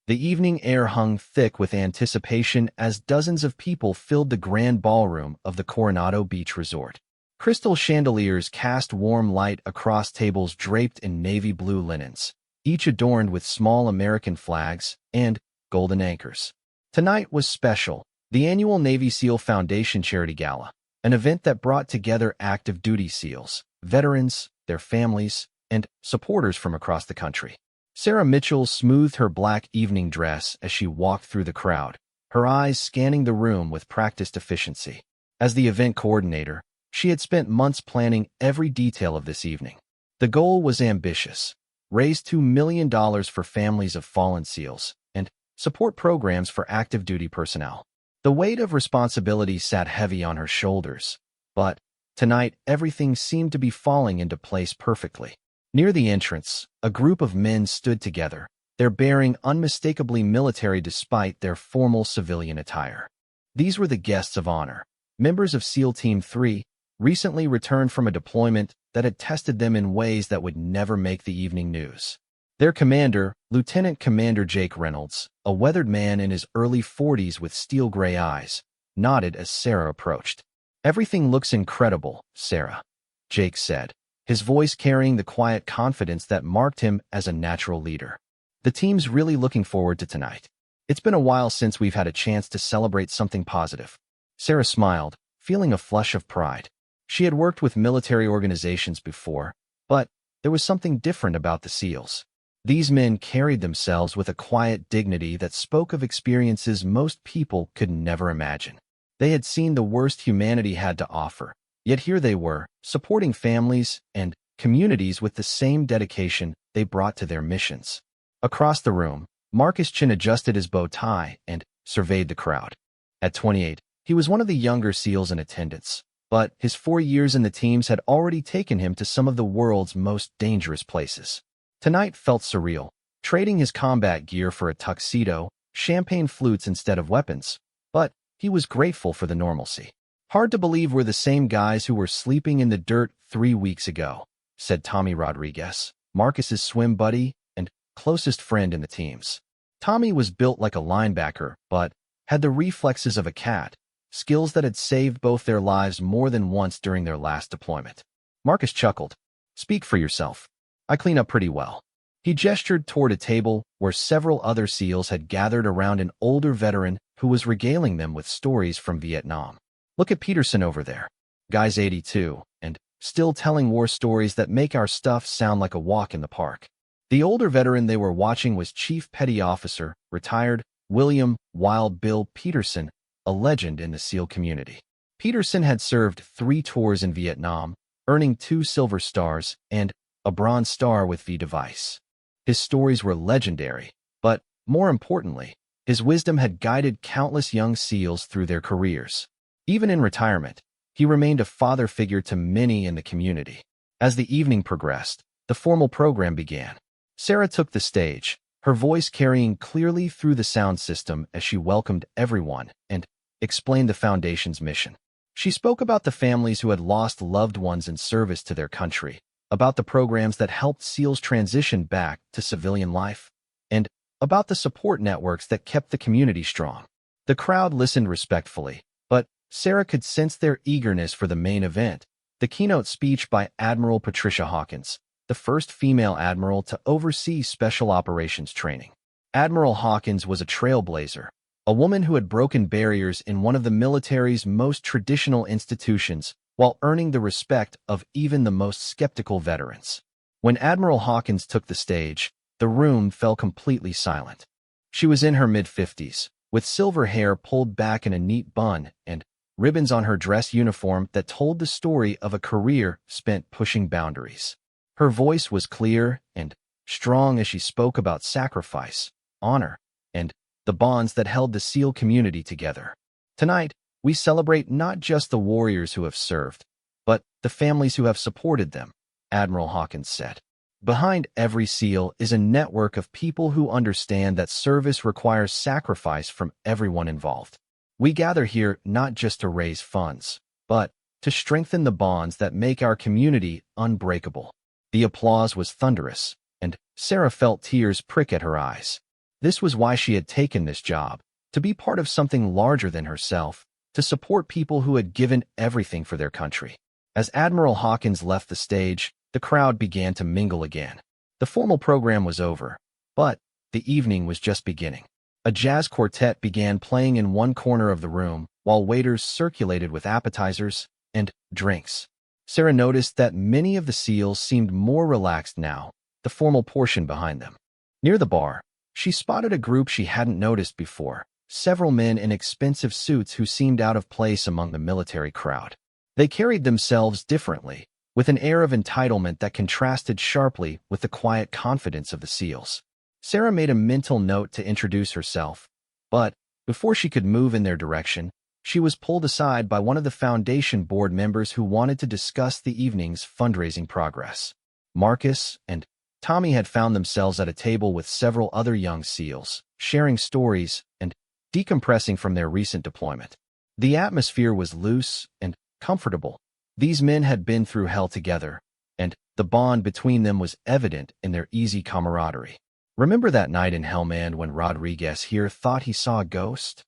The evening air hung thick with anticipation as dozens of people filled the grand ballroom of the Coronado Beach Resort. Crystal chandeliers cast warm light across tables draped in navy blue linens, each adorned with small American flags and golden anchors. Tonight was special, the annual Navy SEAL Foundation Charity Gala, an event that brought together active duty SEALs, veterans, their families, and supporters from across the country. Sarah Mitchell smoothed her black evening dress as she walked through the crowd, her eyes scanning the room with practiced efficiency. As the event coordinator, she had spent months planning every detail of this evening. The goal was ambitious: raise $2 million for families of fallen SEALs and support programs for active duty personnel. The weight of responsibility sat heavy on her shoulders, but tonight everything seemed to be falling into place perfectly. Near the entrance, a group of men stood together, their bearing unmistakably military despite their formal civilian attire. These were the guests of honor, members of SEAL Team 3, recently returned from a deployment that had tested them in ways that would never make the evening news. Their commander, Lieutenant Commander Jake Reynolds, a weathered man in his early 40s with steel-gray eyes, nodded as Sarah approached. "Everything looks incredible, Sarah," Jake said, his voice carrying the quiet confidence that marked him as a natural leader. "The team's really looking forward to tonight. It's been a while since we've had a chance to celebrate something positive." Sarah smiled, feeling a flush of pride. She had worked with military organizations before, but there was something different about the SEALs. These men carried themselves with a quiet dignity that spoke of experiences most people could never imagine. They had seen the worst humanity had to offer, yet here they were, supporting families and communities with the same dedication they brought to their missions. Across the room, Marcus Chin adjusted his bow tie and surveyed the crowd. At 28, he was one of the younger SEALs in attendance, but his 4 years in the teams had already taken him to some of the world's most dangerous places. Tonight felt surreal, trading his combat gear for a tuxedo, champagne flutes instead of weapons, but he was grateful for the normalcy. "Hard to believe we're the same guys who were sleeping in the dirt 3 weeks ago," said Tommy Rodriguez, Marcus's swim buddy and closest friend in the teams. Tommy was built like a linebacker, but had the reflexes of a cat, skills that had saved both their lives more than once during their last deployment. Marcus chuckled. "Speak for yourself. I clean up pretty well." He gestured toward a table where several other SEALs had gathered around an older veteran who was regaling them with stories from Vietnam. "Look at Peterson over there. Guy's 82, and still telling war stories that make our stuff sound like a walk in the park." The older veteran they were watching was Chief Petty Officer, retired William Wild Bill Peterson, a legend in the SEAL community. Peterson had served 3 tours in Vietnam, earning 2 Silver Stars and a Bronze Star with V Device. His stories were legendary, but more importantly, his wisdom had guided countless young SEALs through their careers. Even in retirement, he remained a father figure to many in the community. As the evening progressed, the formal program began. Sarah took the stage, her voice carrying clearly through the sound system as she welcomed everyone and explained the Foundation's mission. She spoke about the families who had lost loved ones in service to their country, about the programs that helped SEALs transition back to civilian life, and about the support networks that kept the community strong. The crowd listened respectfully, but Sarah could sense their eagerness for the main event, the keynote speech by Admiral Patricia Hawkins, the first female admiral to oversee special operations training. Admiral Hawkins was a trailblazer, a woman who had broken barriers in one of the military's most traditional institutions while earning the respect of even the most skeptical veterans. When Admiral Hawkins took the stage, the room fell completely silent. She was in her mid-50s, with silver hair pulled back in a neat bun and ribbons on her dress uniform that told the story of a career spent pushing boundaries. Her voice was clear and strong as she spoke about sacrifice, honor, and the bonds that held the SEAL community together. "Tonight, we celebrate not just the warriors who have served, but the families who have supported them," Admiral Hawkins said. "Behind every SEAL is a network of people who understand that service requires sacrifice from everyone involved. We gather here not just to raise funds, but to strengthen the bonds that make our community unbreakable." The applause was thunderous, and Sarah felt tears prick at her eyes. This was why she had taken this job, to be part of something larger than herself, to support people who had given everything for their country. As Admiral Hawkins left the stage, the crowd began to mingle again. The formal program was over, but the evening was just beginning. A jazz quartet began playing in one corner of the room, while waiters circulated with appetizers and drinks. Sarah noticed that many of the SEALs seemed more relaxed now, the formal portion behind them. Near the bar, she spotted a group she hadn't noticed before, several men in expensive suits who seemed out of place among the military crowd. They carried themselves differently, with an air of entitlement that contrasted sharply with the quiet confidence of the SEALs. Sarah made a mental note to introduce herself, but before she could move in their direction, she was pulled aside by one of the Foundation board members who wanted to discuss the evening's fundraising progress. Marcus and Tommy had found themselves at a table with several other young SEALs, sharing stories and decompressing from their recent deployment. The atmosphere was loose and comfortable. These men had been through hell together, and the bond between them was evident in their easy camaraderie. "Remember that night in Hellman when Rodriguez here thought he saw a ghost?"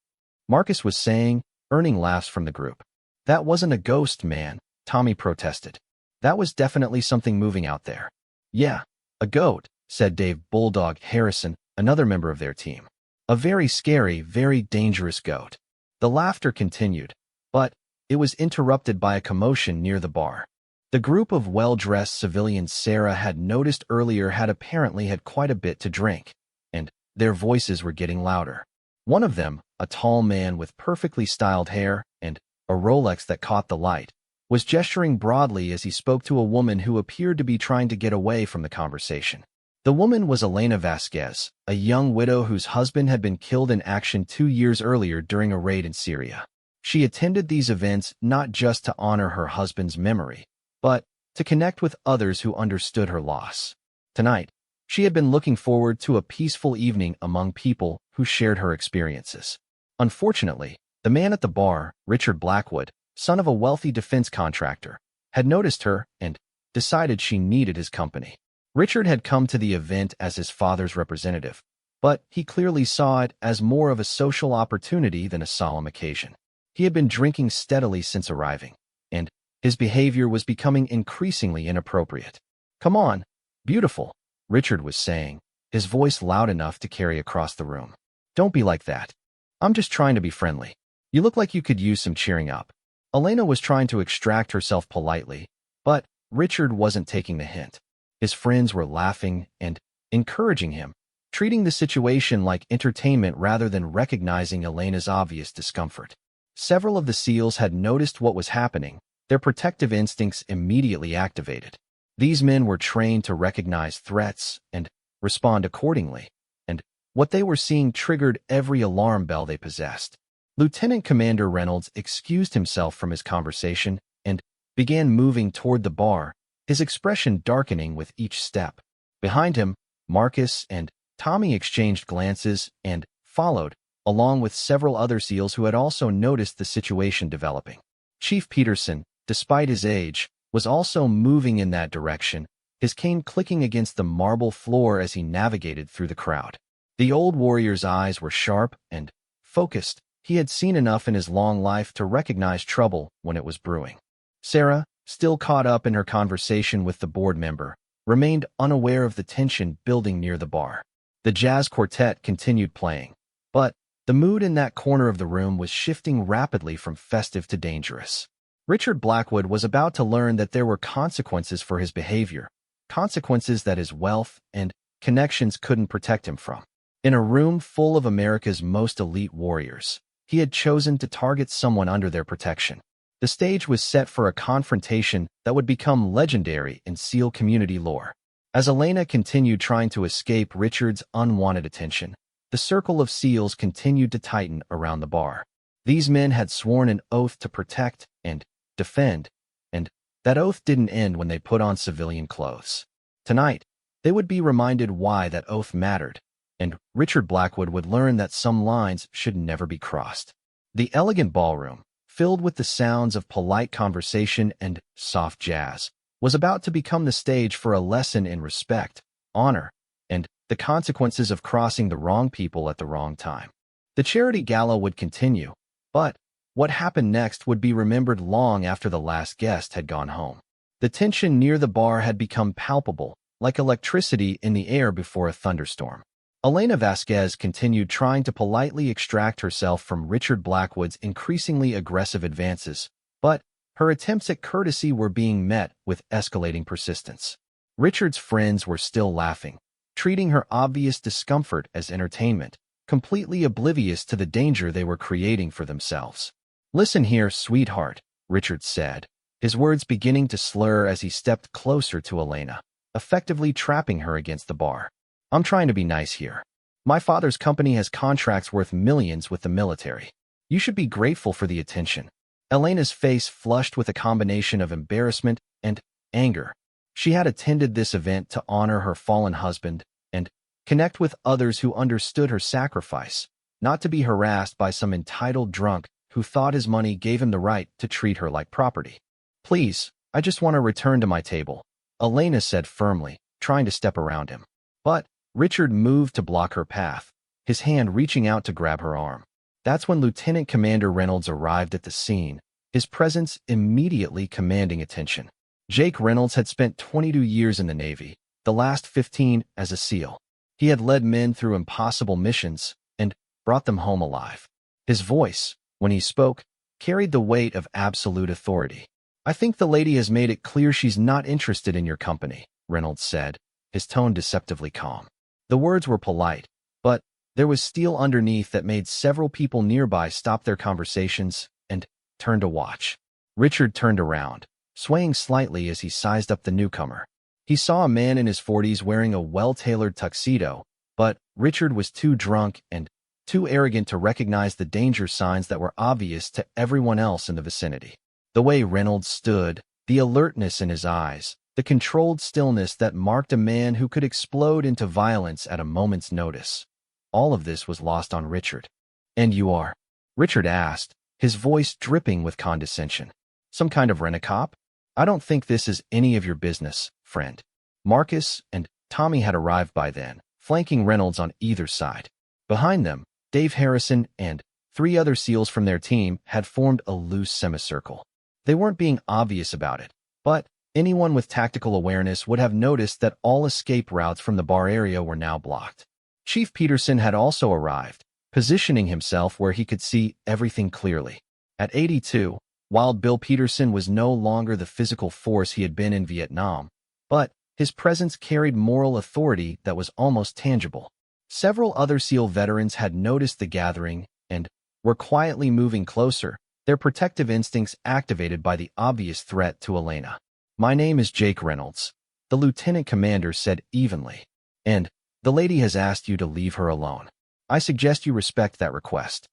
Marcus was saying, earning laughs from the group. "That wasn't a ghost, man," Tommy protested. "That was definitely something moving out there." "Yeah, a goat," said Dave Bulldog Harrison, another member of their team. "A very scary, very dangerous goat." The laughter continued, but it was interrupted by a commotion near the bar. The group of well-dressed civilians Sarah had noticed earlier had apparently had quite a bit to drink, and their voices were getting louder. One of them, a tall man with perfectly styled hair and a Rolex that caught the light, was gesturing broadly as he spoke to a woman who appeared to be trying to get away from the conversation. The woman was Elena Vasquez, a young widow whose husband had been killed in action 2 years earlier during a raid in Syria. She attended these events not just to honor her husband's memory, but to connect with others who understood her loss. Tonight, she had been looking forward to a peaceful evening among people who shared her experiences. Unfortunately, the man at the bar, Richard Blackwood, son of a wealthy defense contractor, had noticed her and decided she needed his company. Richard had come to the event as his father's representative, but he clearly saw it as more of a social opportunity than a solemn occasion. He had been drinking steadily since arriving, and his behavior was becoming increasingly inappropriate. "Come on, beautiful," Richard was saying, his voice loud enough to carry across the room. "Don't be like that. I'm just trying to be friendly. You look like you could use some cheering up." Elena was trying to extract herself politely, but Richard wasn't taking the hint. His friends were laughing and encouraging him, treating the situation like entertainment rather than recognizing Elena's obvious discomfort. Several of the SEALs had noticed what was happening, their protective instincts immediately activated. These men were trained to recognize threats and respond accordingly, and what they were seeing triggered every alarm bell they possessed. Lieutenant Commander Reynolds excused himself from his conversation and began moving toward the bar, his expression darkening with each step. Behind him, Marcus and Tommy exchanged glances and followed, along with several other SEALs who had also noticed the situation developing. Chief Peterson, despite his age, was also moving in that direction, his cane clicking against the marble floor as he navigated through the crowd. The old warrior's eyes were sharp and focused. He had seen enough in his long life to recognize trouble when it was brewing. Sarah, still caught up in her conversation with the board member, remained unaware of the tension building near the bar. The jazz quartet continued playing, but the mood in that corner of the room was shifting rapidly from festive to dangerous. Richard Blackwood was about to learn that there were consequences for his behavior, consequences that his wealth and connections couldn't protect him from. In a room full of America's most elite warriors, he had chosen to target someone under their protection. The stage was set for a confrontation that would become legendary in SEAL community lore. As Elena continued trying to escape Richard's unwanted attention, the circle of SEALs continued to tighten around the bar. These men had sworn an oath to protect and defend, and that oath didn't end when they put on civilian clothes. Tonight, they would be reminded why that oath mattered, and Richard Blackwood would learn that some lines should never be crossed. The elegant ballroom, filled with the sounds of polite conversation and soft jazz, was about to become the stage for a lesson in respect, honor, and the consequences of crossing the wrong people at the wrong time. The charity gala would continue, but what happened next would be remembered long after the last guest had gone home. The tension near the bar had become palpable, like electricity in the air before a thunderstorm. Elena Vasquez continued trying to politely extract herself from Richard Blackwood's increasingly aggressive advances, but her attempts at courtesy were being met with escalating persistence. Richard's friends were still laughing, treating her obvious discomfort as entertainment, completely oblivious to the danger they were creating for themselves. "Listen here, sweetheart," Richard said, his words beginning to slur as he stepped closer to Elena, effectively trapping her against the bar. "I'm trying to be nice here. My father's company has contracts worth millions with the military. You should be grateful for the attention." Elena's face flushed with a combination of embarrassment and anger. She had attended this event to honor her fallen husband and connect with others who understood her sacrifice, not to be harassed by some entitled drunk who thought his money gave him the right to treat her like property. "Please, I just want to return to my table," Elena said firmly, trying to step around him. But Richard moved to block her path, his hand reaching out to grab her arm. That's when Lieutenant Commander Reynolds arrived at the scene, his presence immediately commanding attention. Jake Reynolds had spent 22 years in the Navy, the last 15 as a SEAL. He had led men through impossible missions and brought them home alive. His voice, when he spoke, carried the weight of absolute authority. "I think the lady has made it clear she's not interested in your company," Reynolds said, his tone deceptively calm. The words were polite, but there was steel underneath that made several people nearby stop their conversations and turn to watch. Richard turned around, swaying slightly as he sized up the newcomer. He saw a man in his 40s wearing a well-tailored tuxedo, but Richard was too drunk and too arrogant to recognize the danger signs that were obvious to everyone else in the vicinity. The way Reynolds stood, the alertness in his eyes, the controlled stillness that marked a man who could explode into violence at a moment's notice. All of this was lost on Richard. "And you are?" Richard asked, his voice dripping with condescension. "Some kind of rent-a-cop? I don't think this is any of your business, friend." Marcus and Tommy had arrived by then, flanking Reynolds on either side. Behind them, Dave Harrison and 3 other SEALs from their team had formed a loose semicircle. They weren't being obvious about it, but anyone with tactical awareness would have noticed that all escape routes from the bar area were now blocked. Chief Peterson had also arrived, positioning himself where he could see everything clearly. At 82, Wild Bill Peterson was no longer the physical force he had been in Vietnam, but his presence carried moral authority that was almost tangible. Several other SEAL veterans had noticed the gathering and were quietly moving closer, their protective instincts activated by the obvious threat to Elena. "My name is Jake Reynolds," the lieutenant commander said evenly, "and the lady has asked you to leave her alone. I suggest you respect that request."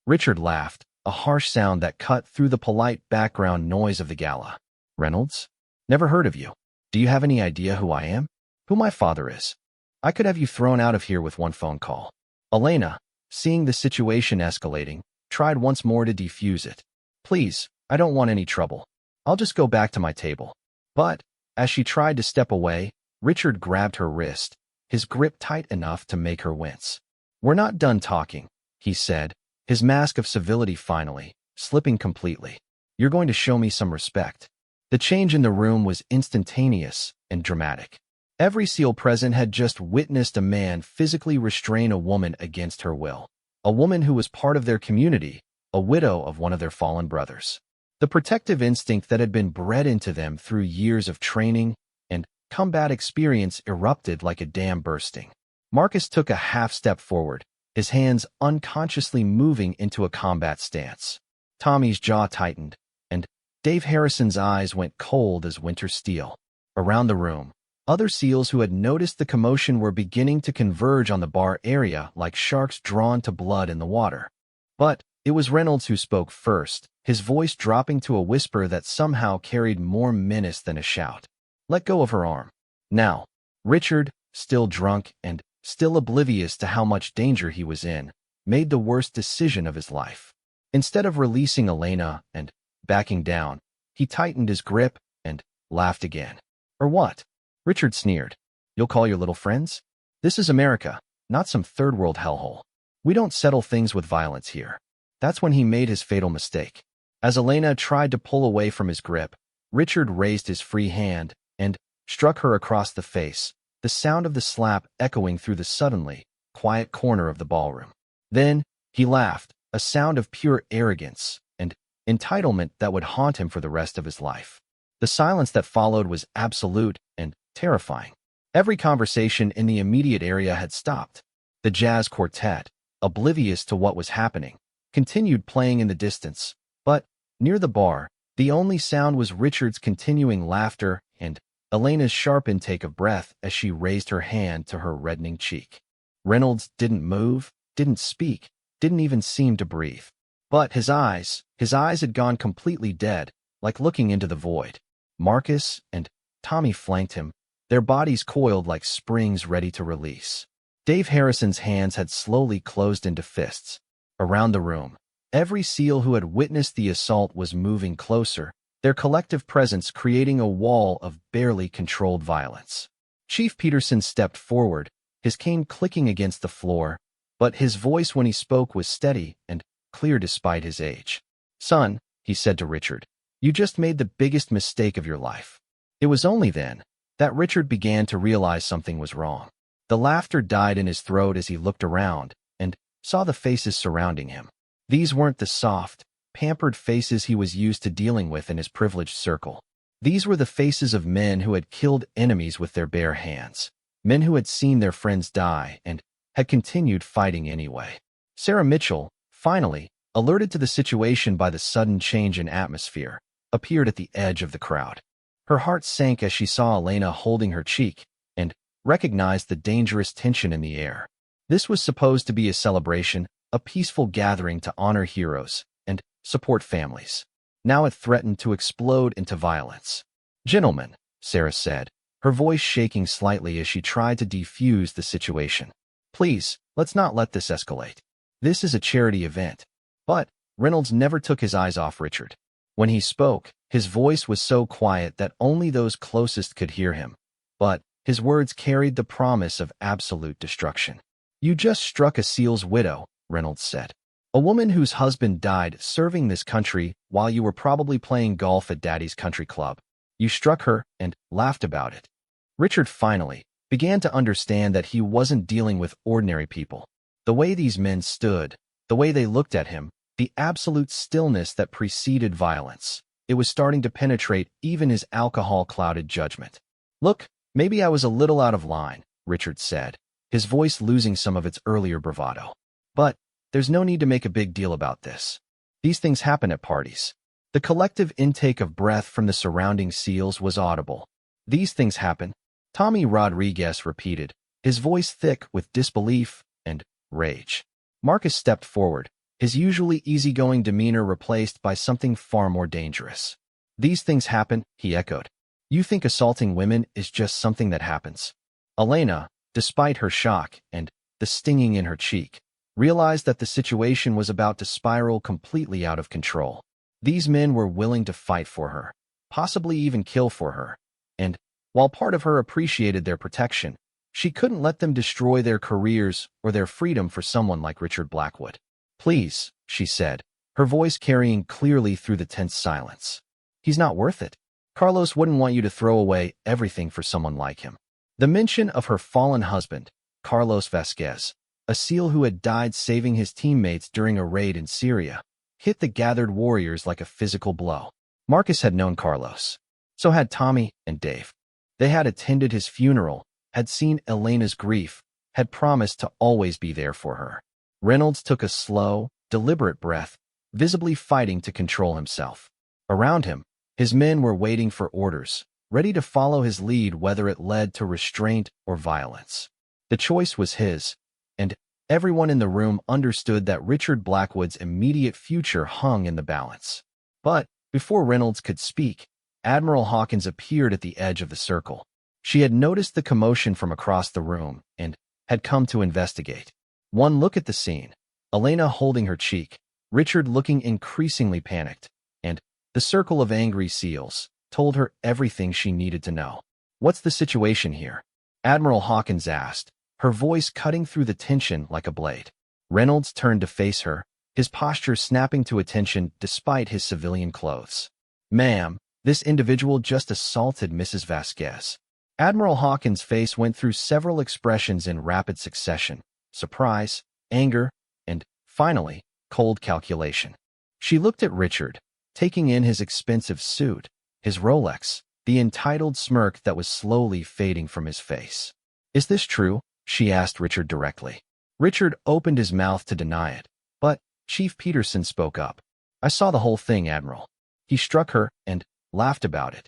Richard laughed, a harsh sound that cut through the polite background noise of the gala. "Reynolds? Never heard of you. Do you have any idea who I am? Who my father is? I could have you thrown out of here with one phone call." Elena, seeing the situation escalating, tried once more to defuse it. "Please, I don't want any trouble. I'll just go back to my table." But, as she tried to step away, Richard grabbed her wrist, his grip tight enough to make her wince. "We're not done talking," he said, his mask of civility finally slipping completely. "You're going to show me some respect." The change in the room was instantaneous and dramatic. Every SEAL present had just witnessed a man physically restrain a woman against her will, a woman who was part of their community, a widow of one of their fallen brothers. The protective instinct that had been bred into them through years of training and combat experience erupted like a dam bursting. Marcus took a half step forward, his hands unconsciously moving into a combat stance. Tommy's jaw tightened, and Dave Harrison's eyes went cold as winter steel. Around the room, other SEALs who had noticed the commotion were beginning to converge on the bar area like sharks drawn to blood in the water. But it was Reynolds who spoke first, his voice dropping to a whisper that somehow carried more menace than a shout. "Let go of her arm. Now." Richard, still drunk and still oblivious to how much danger he was in, made the worst decision of his life. Instead of releasing Elena and backing down, he tightened his grip and laughed again. "Or what?" Richard sneered. "You'll call your little friends?" This is America, not some third-world hellhole. We don't settle things with violence here. That's when he made his fatal mistake. As Elena tried to pull away from his grip, Richard raised his free hand and struck her across the face, the sound of the slap echoing through the suddenly quiet corner of the ballroom. Then he laughed, a sound of pure arrogance and entitlement that would haunt him for the rest of his life. The silence that followed was absolute and terrifying. Every conversation in the immediate area had stopped. The jazz quartet, oblivious to what was happening, continued playing in the distance, but near the bar, the only sound was Richard's continuing laughter and Elena's sharp intake of breath as she raised her hand to her reddening cheek. Reynolds didn't move, didn't speak, didn't even seem to breathe. But his eyes had gone completely dead, like looking into the void. Marcus and Tommy flanked him, their bodies coiled like springs ready to release. Dave Harrison's hands had slowly closed into fists. Around the room, every SEAL who had witnessed the assault was moving closer, their collective presence creating a wall of barely controlled violence. Chief Peterson stepped forward, his cane clicking against the floor, but his voice when he spoke was steady and clear despite his age. "Son," he said to Richard, "you just made the biggest mistake of your life." It was only then that Richard began to realize something was wrong. The laughter died in his throat as he looked around and saw the faces surrounding him. These weren't the soft, pampered faces he was used to dealing with in his privileged circle. These were the faces of men who had killed enemies with their bare hands, men who had seen their friends die and had continued fighting anyway. Sarah Mitchell, finally, alerted to the situation by the sudden change in atmosphere, appeared at the edge of the crowd. Her heart sank as she saw Elena holding her cheek and recognized the dangerous tension in the air. This was supposed to be a celebration, a peaceful gathering to honor heroes and support families. Now it threatened to explode into violence. "Gentlemen," Sarah said, her voice shaking slightly as she tried to defuse the situation. "Please, let's not let this escalate. This is a charity event." But Reynolds never took his eyes off Richard. When he spoke, his voice was so quiet that only those closest could hear him, but his words carried the promise of absolute destruction. "You just struck a SEAL's widow," Reynolds said. "A woman whose husband died serving this country while you were probably playing golf at Daddy's country club. You struck her and laughed about it." Richard finally began to understand that he wasn't dealing with ordinary people. The way these men stood, the way they looked at him, the absolute stillness that preceded violence, it was starting to penetrate even his alcohol-clouded judgment. "Look, maybe I was a little out of line," Richard said, his voice losing some of its earlier bravado. "But there's no need to make a big deal about this. These things happen at parties." The collective intake of breath from the surrounding SEALs was audible. "These things happen," Tommy Rodriguez repeated, his voice thick with disbelief and rage. Marcus stepped forward, his usually easygoing demeanor replaced by something far more dangerous. "These things happen," he echoed. "You think assaulting women is just something that happens?" Elena, despite her shock and the stinging in her cheek, realized that the situation was about to spiral completely out of control. These men were willing to fight for her, possibly even kill for her, and while part of her appreciated their protection, she couldn't let them destroy their careers or their freedom for someone like Richard Blackwood. "Please," she said, her voice carrying clearly through the tense silence. "He's not worth it. Carlos wouldn't want you to throw away everything for someone like him." The mention of her fallen husband, Carlos Vasquez, a SEAL who had died saving his teammates during a raid in Syria, hit the gathered warriors like a physical blow. Marcus had known Carlos. So had Tommy and Dave. They had attended his funeral, had seen Elena's grief, had promised to always be there for her. Reynolds took a slow, deliberate breath, visibly fighting to control himself. Around him, his men were waiting for orders, ready to follow his lead whether it led to restraint or violence. The choice was his, and everyone in the room understood that Richard Blackwood's immediate future hung in the balance. But before Reynolds could speak, Admiral Hawkins appeared at the edge of the circle. She had noticed the commotion from across the room and had come to investigate. One look at the scene, Elena holding her cheek, Richard looking increasingly panicked, and the circle of angry SEALs told her everything she needed to know. "What's the situation here?" Admiral Hawkins asked, her voice cutting through the tension like a blade. Reynolds turned to face her, his posture snapping to attention despite his civilian clothes. "Ma'am, this individual just assaulted Mrs. Vasquez." Admiral Hawkins' face went through several expressions in rapid succession: surprise, anger, and, finally, cold calculation. She looked at Richard, taking in his expensive suit, his Rolex, the entitled smirk that was slowly fading from his face. "Is this true?" she asked Richard directly. Richard opened his mouth to deny it, but Chief Peterson spoke up. "I saw the whole thing, Admiral." He struck her and laughed about it.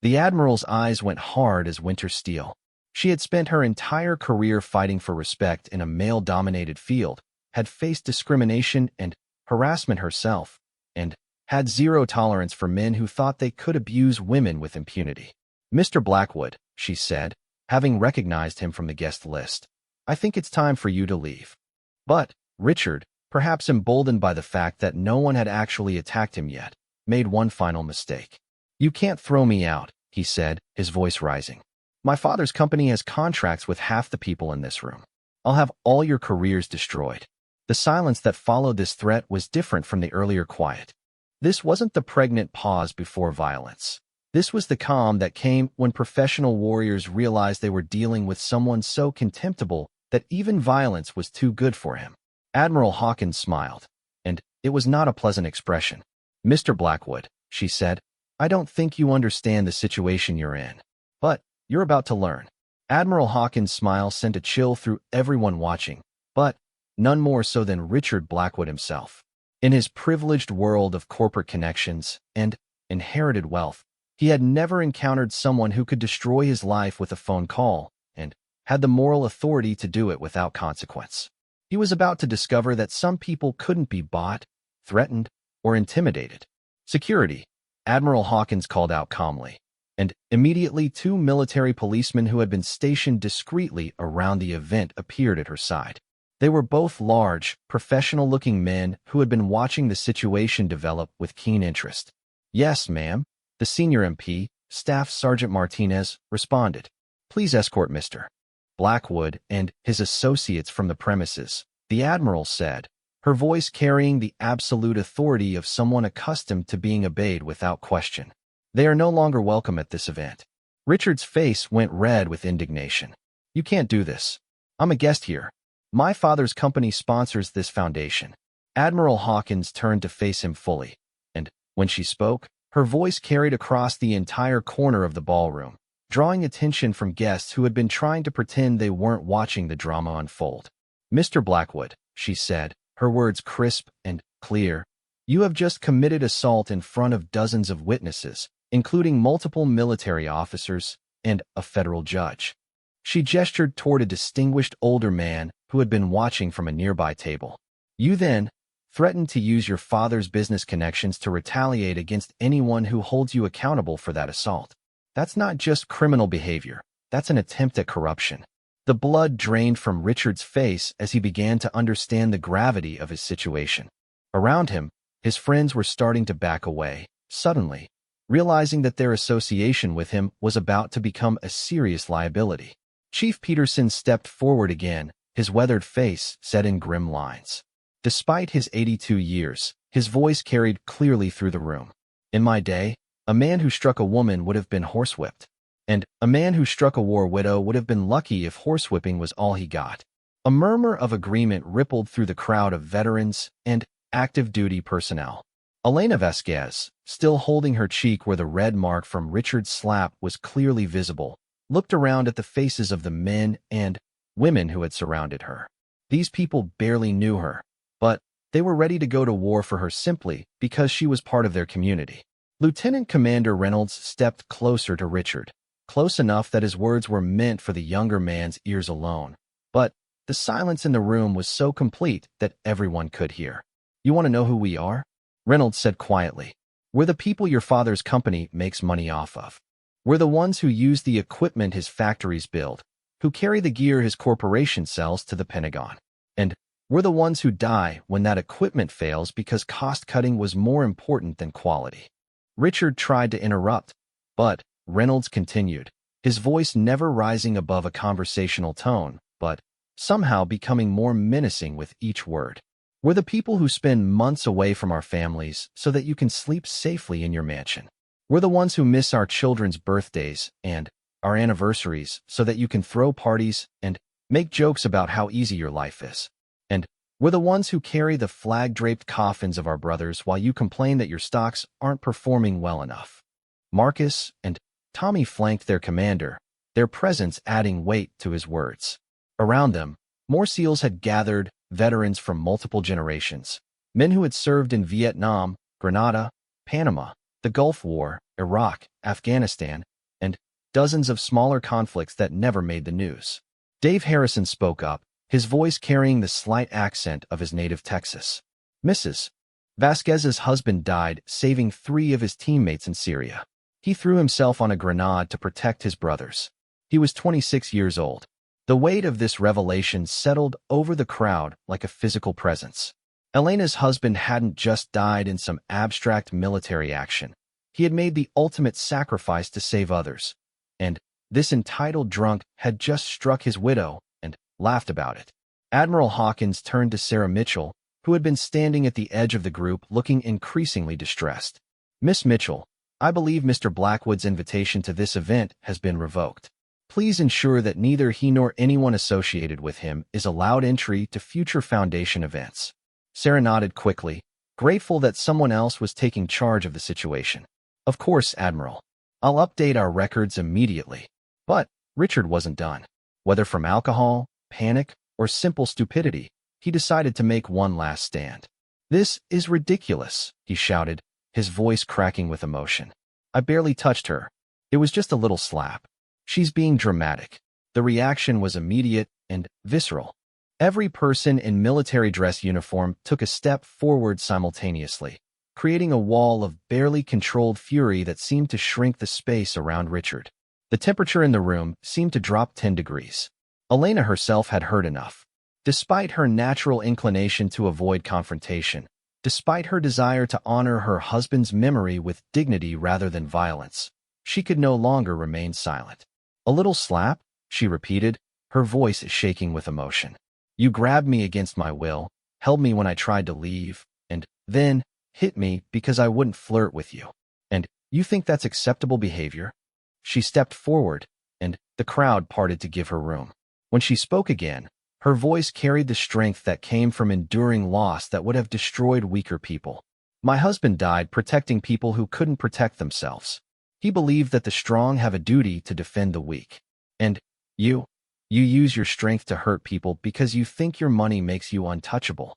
The Admiral's eyes went hard as winter steel. She had spent her entire career fighting for respect in a male-dominated field, had faced discrimination and harassment herself, and had zero tolerance for men who thought they could abuse women with impunity. "Mr. Blackwood," she said, having recognized him from the guest list, "I think it's time for you to leave." But Richard, perhaps emboldened by the fact that no one had actually attacked him yet, made one final mistake. "You can't throw me out," he said, his voice rising. "My father's company has contracts with half the people in this room. I'll have all your careers destroyed." The silence that followed this threat was different from the earlier quiet. This wasn't the pregnant pause before violence. This was the calm that came when professional warriors realized they were dealing with someone so contemptible that even violence was too good for him. Admiral Hawkins smiled, and it was not a pleasant expression. "Mr. Blackwood," she said, "I don't think you understand the situation you're in. But you're about to learn." Admiral Hawkins' smile sent a chill through everyone watching, but none more so than Richard Blackwood himself. In his privileged world of corporate connections and inherited wealth, he had never encountered someone who could destroy his life with a phone call and had the moral authority to do it without consequence. He was about to discover that some people couldn't be bought, threatened, or intimidated. "Security," Admiral Hawkins called out calmly, and immediately 2 military policemen who had been stationed discreetly around the event appeared at her side. They were both large, professional-looking men who had been watching the situation develop with keen interest. "Yes, ma'am," the senior MP, Staff Sergeant Martinez, responded. "Please escort Mr. Blackwood and his associates from the premises," the Admiral said, her voice carrying the absolute authority of someone accustomed to being obeyed without question. "They are no longer welcome at this event." Richard's face went red with indignation. "You can't do this. I'm a guest here. My father's company sponsors this foundation." Admiral Hawkins turned to face him fully, and when she spoke, her voice carried across the entire corner of the ballroom, drawing attention from guests who had been trying to pretend they weren't watching the drama unfold. "Mr. Blackwood," she said, her words crisp and clear, "you have just committed assault in front of dozens of witnesses, including multiple military officers and a federal judge." She gestured toward a distinguished older man who had been watching from a nearby table. "You then threatened to use your father's business connections to retaliate against anyone who holds you accountable for that assault. That's not just criminal behavior, that's an attempt at corruption." The blood drained from Richard's face as he began to understand the gravity of his situation. Around him, his friends were starting to back away, suddenly, realizing that their association with him was about to become a serious liability. Chief Peterson stepped forward again, his weathered face set in grim lines. Despite his 82 years, his voice carried clearly through the room. "In my day, a man who struck a woman would have been horsewhipped. And a man who struck a war widow would have been lucky if horsewhipping was all he got." A murmur of agreement rippled through the crowd of veterans and active duty personnel. Elena Vasquez, still holding her cheek where the red mark from Richard's slap was clearly visible, looked around at the faces of the men and women who had surrounded her. These people barely knew her, but they were ready to go to war for her simply because she was part of their community. Lieutenant Commander Reynolds stepped closer to Richard, close enough that his words were meant for the younger man's ears alone. But the silence in the room was so complete that everyone could hear. "You want to know who we are?" Reynolds said quietly. "We're the people your father's company makes money off of. We're the ones who use the equipment his factories build, who carry the gear his corporation sells to the Pentagon. And we're the ones who die when that equipment fails because cost-cutting was more important than quality." Richard tried to interrupt, but Reynolds continued, his voice never rising above a conversational tone, but somehow becoming more menacing with each word. We're the people who spend months away from our families so that you can sleep safely in your mansion. We're the ones who miss our children's birthdays and our anniversaries so that you can throw parties and make jokes about how easy your life is. And we're the ones who carry the flag-draped coffins of our brothers while you complain that your stocks aren't performing well enough. Marcus and Tommy flanked their commander, their presence adding weight to his words. Around them, more SEALs had gathered, veterans from multiple generations, men who had served in Vietnam, Grenada, Panama, the Gulf War, Iraq, Afghanistan, and dozens of smaller conflicts that never made the news. Dave Harrison spoke up, his voice carrying the slight accent of his native Texas. Mrs. Vasquez's husband died, saving 3 of his teammates in Syria. He threw himself on a grenade to protect his brothers. He was 26 years old. The weight of this revelation settled over the crowd like a physical presence. Elena's husband hadn't just died in some abstract military action. He had made the ultimate sacrifice to save others. And this entitled drunk had just struck his widow and laughed about it. Admiral Hawkins turned to Sarah Mitchell, who had been standing at the edge of the group looking increasingly distressed. Miss Mitchell, I believe Mr. Blackwood's invitation to this event has been revoked. Please ensure that neither he nor anyone associated with him is allowed entry to future Foundation events. Sarah nodded quickly, grateful that someone else was taking charge of the situation. Of course, Admiral. I'll update our records immediately. But Richard wasn't done. Whether from alcohol, panic, or simple stupidity, he decided to make one last stand. This is ridiculous, he shouted, his voice cracking with emotion. I barely touched her. It was just a little slap. She's being dramatic. The reaction was immediate and visceral. Every person in military dress uniform took a step forward simultaneously, creating a wall of barely controlled fury that seemed to shrink the space around Richard. The temperature in the room seemed to drop 10 degrees. Elena herself had heard enough. Despite her natural inclination to avoid confrontation, despite her desire to honor her husband's memory with dignity rather than violence, she could no longer remain silent. A little slap, she repeated, her voice shaking with emotion. You grabbed me against my will, held me when I tried to leave, and then hit me because I wouldn't flirt with you. And you think that's acceptable behavior? She stepped forward, and the crowd parted to give her room. When she spoke again, her voice carried the strength that came from enduring loss that would have destroyed weaker people. My husband died protecting people who couldn't protect themselves. He believed that the strong have a duty to defend the weak. And you use your strength to hurt people because you think your money makes you untouchable.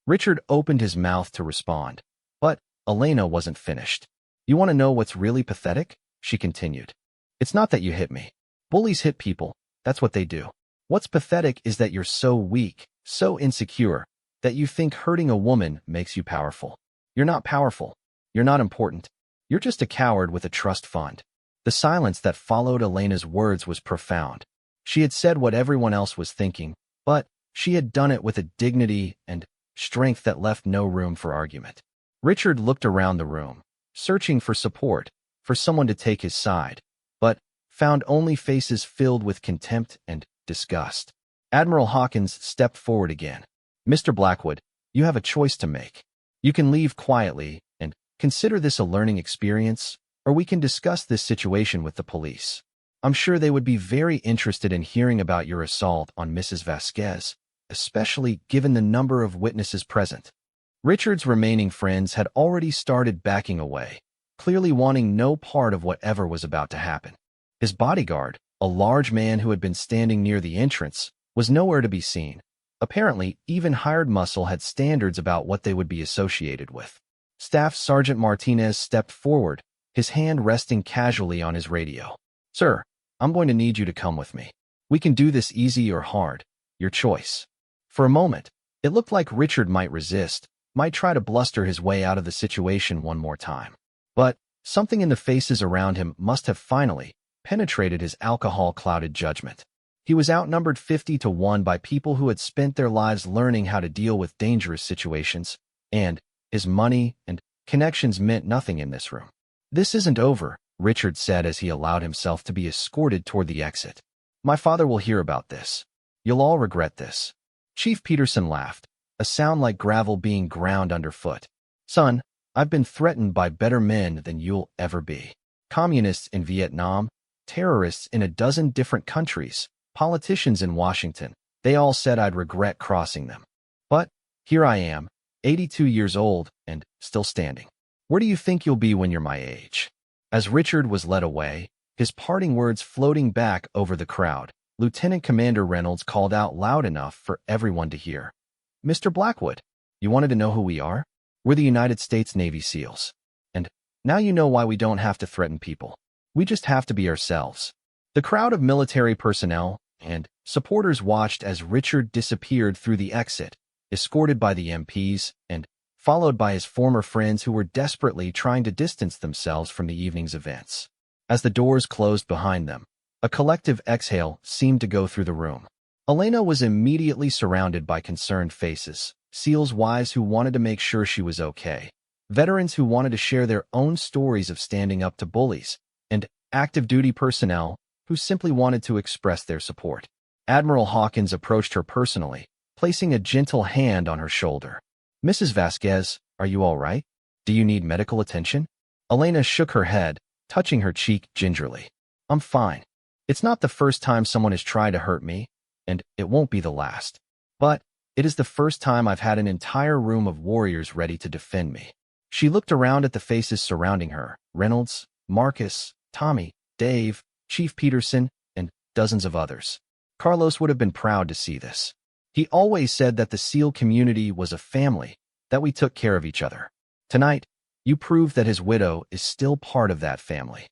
Richard opened his mouth to respond, but Elena wasn't finished. You want to know what's really pathetic? She continued. It's not that you hit me. Bullies hit people. That's what they do. What's pathetic is that you're so weak, so insecure, that you think hurting a woman makes you powerful. You're not powerful. You're not important. You're just a coward with a trust fund. The silence that followed Elena's words was profound. She had said what everyone else was thinking, but she had done it with a dignity and strength that left no room for argument. Richard looked around the room, searching for support, for someone to take his side, but found only faces filled with contempt and disgust. Admiral Hawkins stepped forward again. Mr. Blackwood, you have a choice to make. You can leave quietly and consider this a learning experience, or we can discuss this situation with the police. I'm sure they would be very interested in hearing about your assault on Mrs. Vasquez, especially given the number of witnesses present. Richard's remaining friends had already started backing away, clearly wanting no part of whatever was about to happen. His bodyguard, a large man who had been standing near the entrance, was nowhere to be seen. Apparently, even hired muscle had standards about what they would be associated with. Staff Sergeant Martinez stepped forward, his hand resting casually on his radio. Sir, I'm going to need you to come with me. We can do this easy or hard, your choice. For a moment, it looked like Richard might resist, might try to bluster his way out of the situation one more time. But something in the faces around him must have finally penetrated his alcohol-clouded judgment. He was outnumbered 50-1 by people who had spent their lives learning how to deal with dangerous situations, and his money and connections meant nothing in this room. This isn't over, Richard said as he allowed himself to be escorted toward the exit. My father will hear about this. You'll all regret this. Chief Peterson laughed, a sound like gravel being ground underfoot. Son, I've been threatened by better men than you'll ever be. Communists in Vietnam, terrorists in a dozen different countries, politicians in Washington, they all said I'd regret crossing them. But here I am, 82 years old, and still standing. Where do you think you'll be when you're my age? As Richard was led away, his parting words floating back over the crowd, Lieutenant Commander Reynolds called out loud enough for everyone to hear. Mr. Blackwood, you wanted to know who we are? We're the United States Navy SEALs. And now you know why we don't have to threaten people. We just have to be ourselves. The crowd of military personnel and supporters watched as Richard disappeared through the exit, escorted by the MPs and followed by his former friends who were desperately trying to distance themselves from the evening's events. As the doors closed behind them, a collective exhale seemed to go through the room. Elena was immediately surrounded by concerned faces, SEALs' wives who wanted to make sure she was okay, veterans who wanted to share their own stories of standing up to bullies, and active duty personnel who simply wanted to express their support. Admiral Hawkins approached her personally, placing a gentle hand on her shoulder. Mrs. Vasquez, are you all right? Do you need medical attention? Elena shook her head, touching her cheek gingerly. I'm fine. It's not the first time someone has tried to hurt me, and it won't be the last. But it is the first time I've had an entire room of warriors ready to defend me. She looked around at the faces surrounding her, Reynolds, Marcus, Tommy, Dave, Chief Peterson, and dozens of others. Carlos would have been proud to see this. He always said that the SEAL community was a family, that we took care of each other. Tonight, you proved that his widow is still part of that family.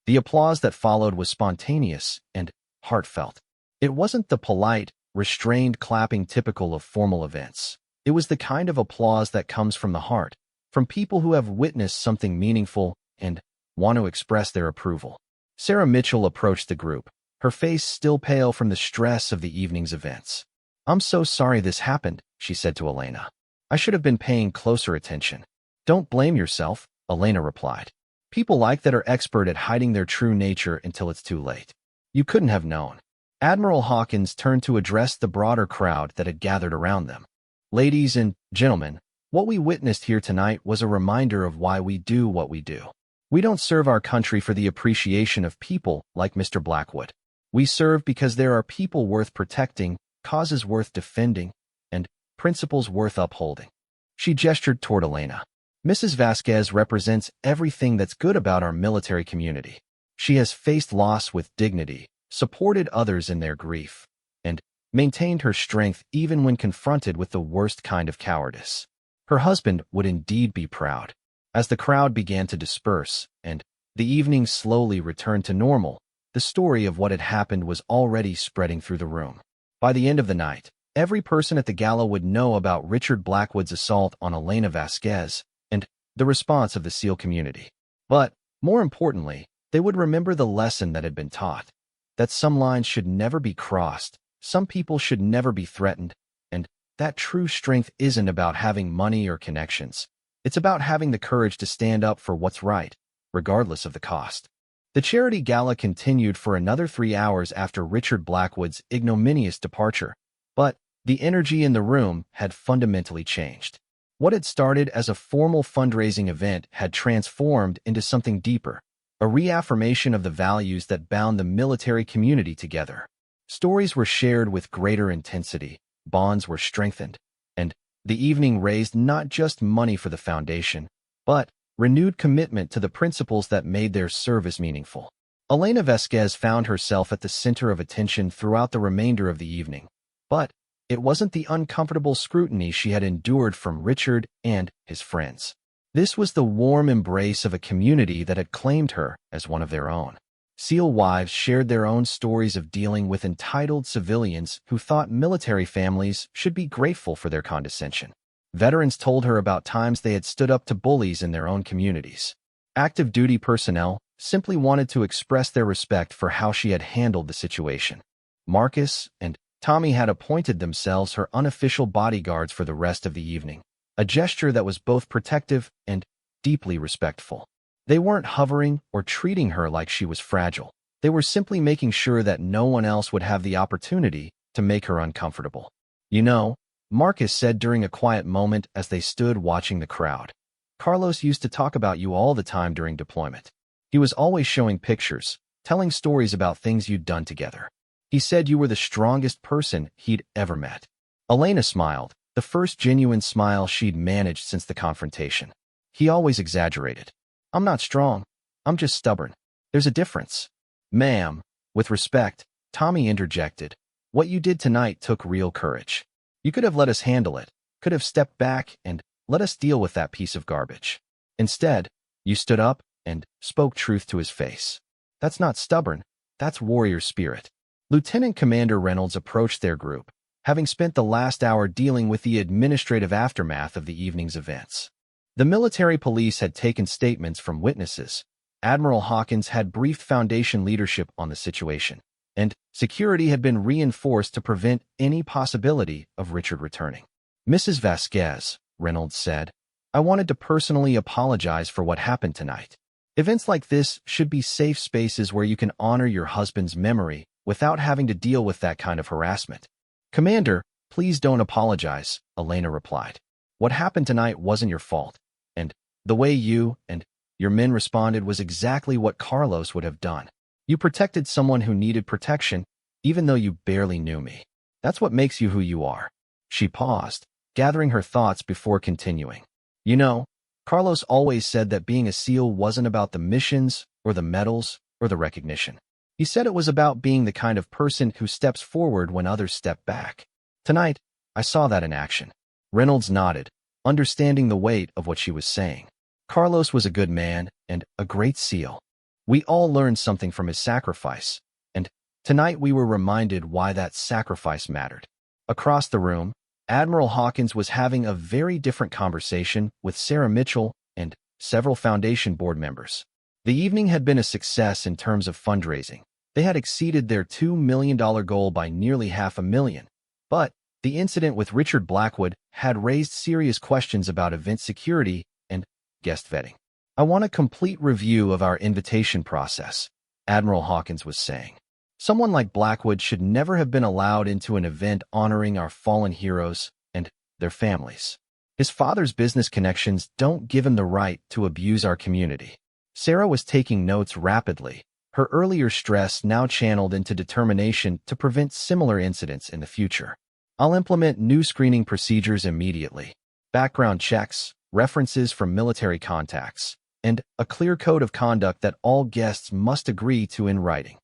The applause that followed was spontaneous and heartfelt. It wasn't the polite, restrained clapping typical of formal events. It was the kind of applause that comes from the heart, from people who have witnessed something meaningful and want to express their approval. Sarah Mitchell approached the group, her face still pale from the stress of the evening's events. I'm so sorry this happened, she said to Elena. I should have been paying closer attention. Don't blame yourself, Elena replied. People like that are expert at hiding their true nature until it's too late. You couldn't have known. Admiral Hawkins turned to address the broader crowd that had gathered around them. Ladies and gentlemen, what we witnessed here tonight was a reminder of why we do what we do. We don't serve our country for the appreciation of people like Mr. Blackwood. We serve because there are people worth protecting, causes worth defending, and principles worth upholding. She gestured toward Elena. Mrs. Vasquez represents everything that's good about our military community. She has faced loss with dignity, supported others in their grief, and maintained her strength even when confronted with the worst kind of cowardice. Her husband would indeed be proud. As the crowd began to disperse and the evening slowly returned to normal, the story of what had happened was already spreading through the room. By the end of the night, every person at the gala would know about Richard Blackwood's assault on Elena Vasquez and the response of the SEAL community. But, more importantly, they would remember the lesson that had been taught, that some lines should never be crossed, some people should never be threatened, and that true strength isn't about having money or connections. It's about having the courage to stand up for what's right, regardless of the cost. The charity gala continued for another 3 hours after Richard Blackwood's ignominious departure, but the energy in the room had fundamentally changed. What had started as a formal fundraising event had transformed into something deeper, a reaffirmation of the values that bound the military community together. Stories were shared with greater intensity, bonds were strengthened, and the evening raised not just money for the foundation, but renewed commitment to the principles that made their service meaningful. Elena Vasquez found herself at the center of attention throughout the remainder of the evening, but it wasn't the uncomfortable scrutiny she had endured from Richard and his friends. This was the warm embrace of a community that had claimed her as one of their own. SEAL wives shared their own stories of dealing with entitled civilians who thought military families should be grateful for their condescension. Veterans told her about times they had stood up to bullies in their own communities. Active duty personnel simply wanted to express their respect for how she had handled the situation. Marcus and Tommy had appointed themselves her unofficial bodyguards for the rest of the evening, a gesture that was both protective and deeply respectful. They weren't hovering or treating her like she was fragile. They were simply making sure that no one else would have the opportunity to make her uncomfortable. You know, Marcus said during a quiet moment as they stood watching the crowd. Carlos used to talk about you all the time during deployment. He was always showing pictures, telling stories about things you'd done together. He said you were the strongest person he'd ever met. Elena smiled, the first genuine smile she'd managed since the confrontation. He always exaggerated. I'm not strong. I'm just stubborn. There's a difference. Ma'am, with respect, Tommy interjected. What you did tonight took real courage. You could have let us handle it, could have stepped back and let us deal with that piece of garbage. Instead, you stood up and spoke truth to his face. That's not stubborn. That's warrior spirit. Lieutenant Commander Reynolds approached their group, having spent the last hour dealing with the administrative aftermath of the evening's events. The military police had taken statements from witnesses. Admiral Hawkins had briefed Foundation leadership on the situation, and security had been reinforced to prevent any possibility of Richard returning. Mrs. Vasquez, Reynolds said, I wanted to personally apologize for what happened tonight. Events like this should be safe spaces where you can honor your husband's memory without having to deal with that kind of harassment. Commander, please don't apologize, Elena replied. What happened tonight wasn't your fault, and the way you and your men responded was exactly what Carlos would have done. You protected someone who needed protection, even though you barely knew me. That's what makes you who you are. She paused, gathering her thoughts before continuing. You know, Carlos always said that being a SEAL wasn't about the missions or the medals or the recognition. He said it was about being the kind of person who steps forward when others step back. Tonight, I saw that in action. Reynolds nodded, understanding the weight of what she was saying. Carlos was a good man and a great SEAL. We all learned something from his sacrifice, and tonight we were reminded why that sacrifice mattered. Across the room, Admiral Hawkins was having a very different conversation with Sarah Mitchell and several Foundation board members. The evening had been a success in terms of fundraising. They had exceeded their $2 million goal by nearly $500,000. But the incident with Richard Blackwood had raised serious questions about event security and guest vetting. I want a complete review of our invitation process, Admiral Hawkins was saying. Someone like Blackwood should never have been allowed into an event honoring our fallen heroes and their families. His father's business connections don't give him the right to abuse our community. Sarah was taking notes rapidly, her earlier stress now channeled into determination to prevent similar incidents in the future. I'll implement new screening procedures immediately. Background checks, references from military contacts, and a clear code of conduct that all guests must agree to in writing.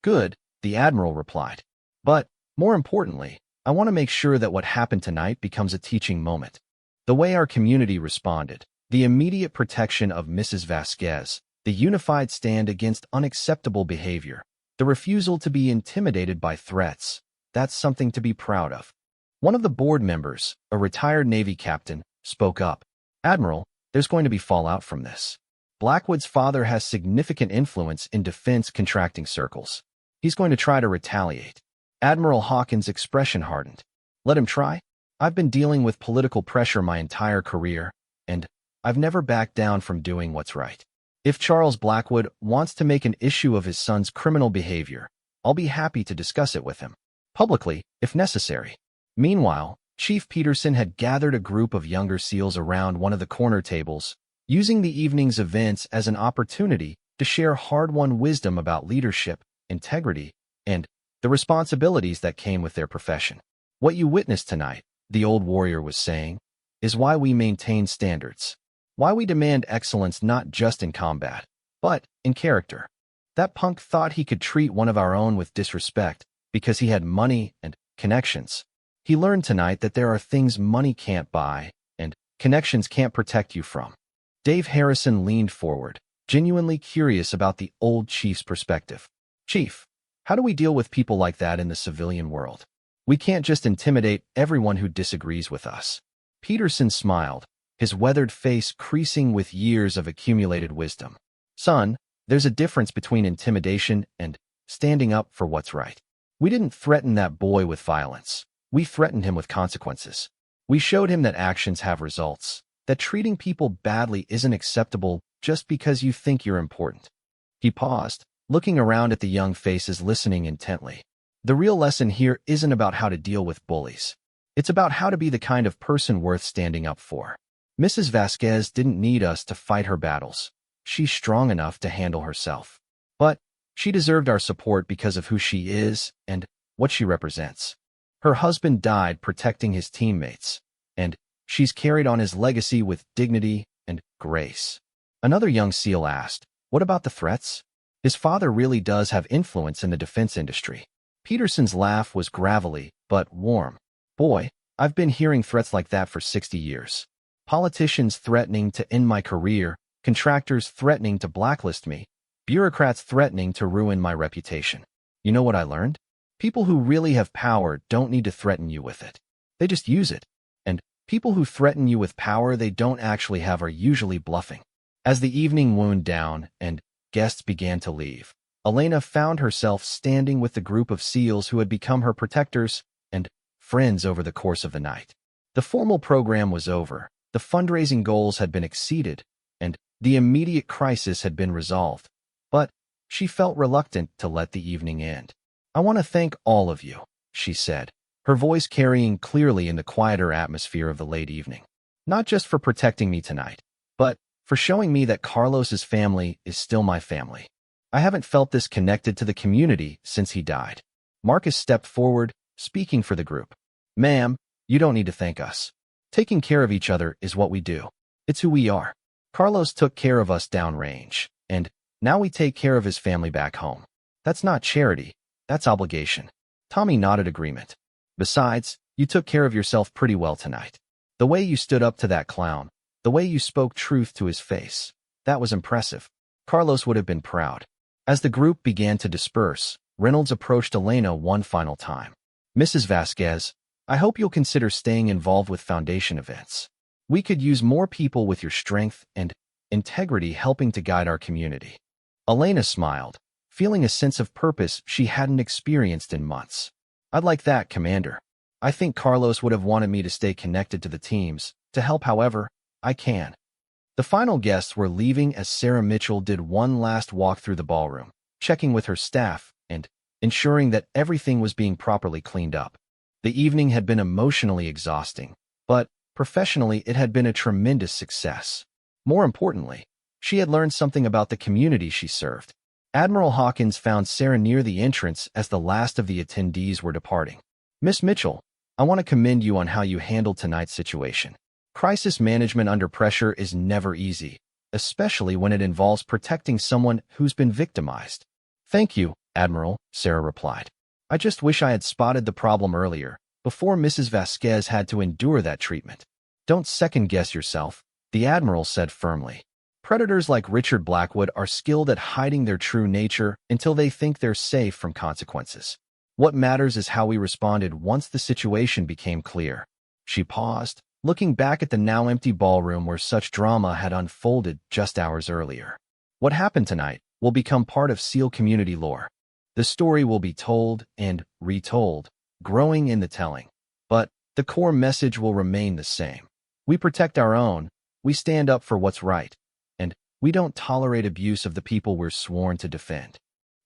Good, the Admiral replied. But, more importantly, I want to make sure that what happened tonight becomes a teaching moment. The way our community responded, the immediate protection of Mrs. Vasquez, the unified stand against unacceptable behavior, the refusal to be intimidated by threats, that's something to be proud of. One of the board members, a retired Navy captain, spoke up. Admiral, there's going to be fallout from this. Blackwood's father has significant influence in defense contracting circles. He's going to try to retaliate. Admiral Hawkins' expression hardened. Let him try. I've been dealing with political pressure my entire career, and I've never backed down from doing what's right. If Charles Blackwood wants to make an issue of his son's criminal behavior, I'll be happy to discuss it with him, publicly, if necessary. Meanwhile, Chief Peterson had gathered a group of younger SEALs around one of the corner tables, using the evening's events as an opportunity to share hard-won wisdom about leadership, integrity, and the responsibilities that came with their profession. What you witnessed tonight, the old warrior was saying, is why we maintain standards. Why we demand excellence not just in combat, but in character. That punk thought he could treat one of our own with disrespect because he had money and connections. He learned tonight that there are things money can't buy and connections can't protect you from. Dave Harrison leaned forward, genuinely curious about the old chief's perspective. Chief, how do we deal with people like that in the civilian world? We can't just intimidate everyone who disagrees with us. Peterson smiled, his weathered face creasing with years of accumulated wisdom. Son, there's a difference between intimidation and standing up for what's right. We didn't threaten that boy with violence. We threatened him with consequences. We showed him that actions have results, that treating people badly isn't acceptable just because you think you're important. He paused, looking around at the young faces listening intently. The real lesson here isn't about how to deal with bullies. It's about how to be the kind of person worth standing up for. Mrs. Vasquez didn't need us to fight her battles. She's strong enough to handle herself. But she deserved our support because of who she is and what she represents. Her husband died protecting his teammates, and she's carried on his legacy with dignity and grace. Another young SEAL asked, "What about the threats?" His father really does have influence in the defense industry. Peterson's laugh was gravelly, but warm. "Boy, I've been hearing threats like that for 60 years. Politicians threatening to end my career, contractors threatening to blacklist me, bureaucrats threatening to ruin my reputation. You know what I learned? People who really have power don't need to threaten you with it. They just use it. And people who threaten you with power they don't actually have are usually bluffing." As the evening wound down and guests began to leave, Elena found herself standing with the group of SEALs who had become her protectors and friends over the course of the night. The formal program was over, the fundraising goals had been exceeded, and the immediate crisis had been resolved. But she felt reluctant to let the evening end. "I want to thank all of you," she said, her voice carrying clearly in the quieter atmosphere of the late evening. "Not just for protecting me tonight, but for showing me that Carlos's family is still my family. I haven't felt this connected to the community since he died." Marcus stepped forward, speaking for the group. "Ma'am, you don't need to thank us. Taking care of each other is what we do. It's who we are. Carlos took care of us downrange, and now we take care of his family back home. That's not charity, that's obligation." Tommy nodded agreement. "Besides, you took care of yourself pretty well tonight. The way you stood up to that clown, the way you spoke truth to his face, that was impressive. Carlos would have been proud." As the group began to disperse, Reynolds approached Elena one final time. "Mrs. Vasquez, I hope you'll consider staying involved with Foundation events. We could use more people with your strength and integrity helping to guide our community." Elena smiled, feeling a sense of purpose she hadn't experienced in months. "I'd like that, Commander. I think Carlos would have wanted me to stay connected to the teams, to help however I can." The final guests were leaving as Sarah Mitchell did one last walk through the ballroom, checking with her staff and ensuring that everything was being properly cleaned up. The evening had been emotionally exhausting, but professionally it had been a tremendous success. More importantly, she had learned something about the community she served. Admiral Hawkins found Sarah near the entrance as the last of the attendees were departing. "Miss Mitchell, I want to commend you on how you handled tonight's situation. Crisis management under pressure is never easy, especially when it involves protecting someone who's been victimized." "Thank you, Admiral," Sarah replied. "I just wish I had spotted the problem earlier, before Mrs. Vasquez had to endure that treatment." "Don't second-guess yourself," the Admiral said firmly. "Predators like Richard Blackwood are skilled at hiding their true nature until they think they're safe from consequences. What matters is how we responded once the situation became clear." She paused, looking back at the now empty ballroom where such drama had unfolded just hours earlier. What happened tonight will become part of SEAL community lore. The story will be told and retold, growing in the telling. But the core message will remain the same. We protect our own, we stand up for what's right, and we don't tolerate abuse of the people we're sworn to defend.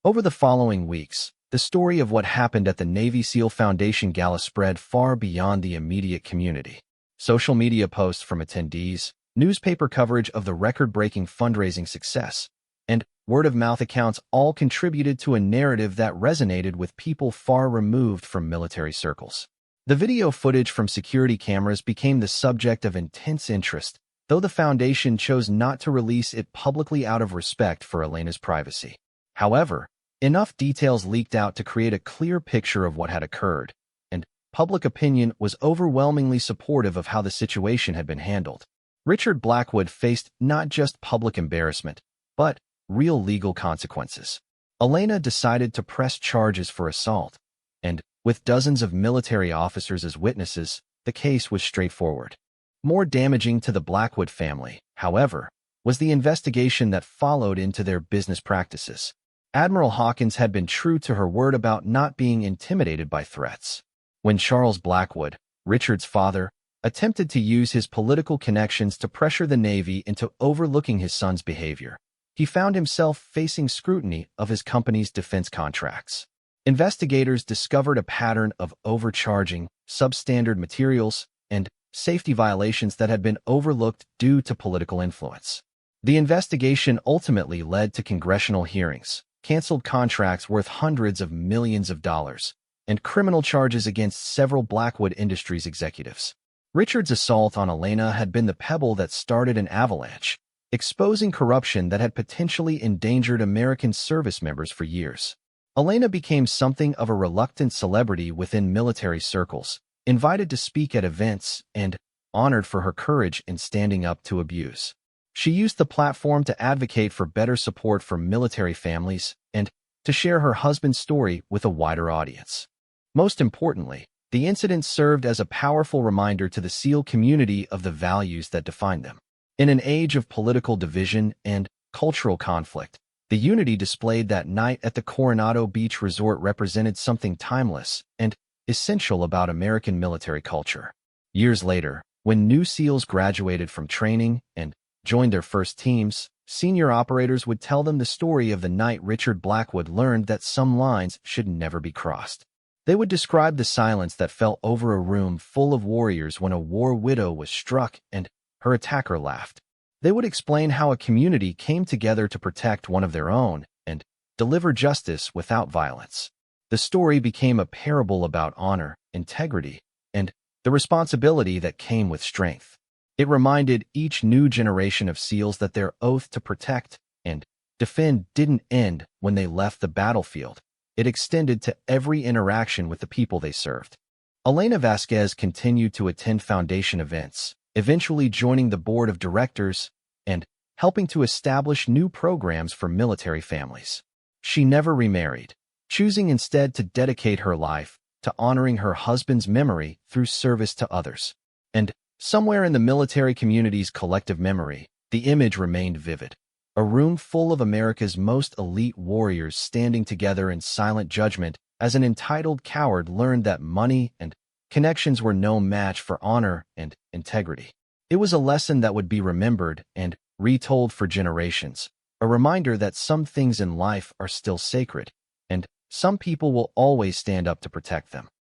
Over the following weeks, the story of what happened at the Navy SEAL Foundation Gala spread far beyond the immediate community. Social media posts from attendees, newspaper coverage of the record-breaking fundraising success, and word-of-mouth accounts all contributed to a narrative that resonated with people far removed from military circles. The video footage from security cameras became the subject of intense interest, though the Foundation chose not to release it publicly out of respect for Elena's privacy. However, enough details leaked out to create a clear picture of what had occurred, and public opinion was overwhelmingly supportive of how the situation had been handled. Richard Blackwood faced not just public embarrassment, but real legal consequences. Elena decided to press charges for assault, and with dozens of military officers as witnesses, the case was straightforward. More damaging to the Blackwood family, however, was the investigation that followed into their business practices. Admiral Hawkins had been true to her word about not being intimidated by threats. When Charles Blackwood, Richard's father, attempted to use his political connections to pressure the Navy into overlooking his son's behavior, he found himself facing scrutiny of his company's defense contracts. Investigators discovered a pattern of overcharging, substandard materials, and safety violations that had been overlooked due to political influence. The investigation ultimately led to congressional hearings, canceled contracts worth hundreds of millions of dollars, and criminal charges against several Blackwood Industries executives. Richard's assault on Elena had been the pebble that started an avalanche, exposing corruption that had potentially endangered American service members for years. Elena became something of a reluctant celebrity within military circles, invited to speak at events, and honored for her courage in standing up to abuse. She used the platform to advocate for better support for military families and to share her husband's story with a wider audience. Most importantly, the incident served as a powerful reminder to the SEAL community of the values that define them. In an age of political division and cultural conflict, the unity displayed that night at the Coronado Beach Resort represented something timeless and essential about American military culture. Years later, when new SEALs graduated from training and joined their first teams, senior operators would tell them the story of the night Richard Blackwood learned that some lines should never be crossed. They would describe the silence that fell over a room full of warriors when a war widow was struck and her attacker laughed. They would explain how a community came together to protect one of their own and deliver justice without violence. The story became a parable about honor, integrity, and the responsibility that came with strength. It reminded each new generation of SEALs that their oath to protect and defend didn't end when they left the battlefield. It extended to every interaction with the people they served. Elena Vasquez continued to attend Foundation events, eventually joining the board of directors and helping to establish new programs for military families. She never remarried, choosing instead to dedicate her life to honoring her husband's memory through service to others. And somewhere in the military community's collective memory, the image remained vivid. A room full of America's most elite warriors standing together in silent judgment as an entitled coward learned that money and connections were no match for honor and integrity. It was a lesson that would be remembered and retold for generations, a reminder that some things in life are still sacred, and some people will always stand up to protect them.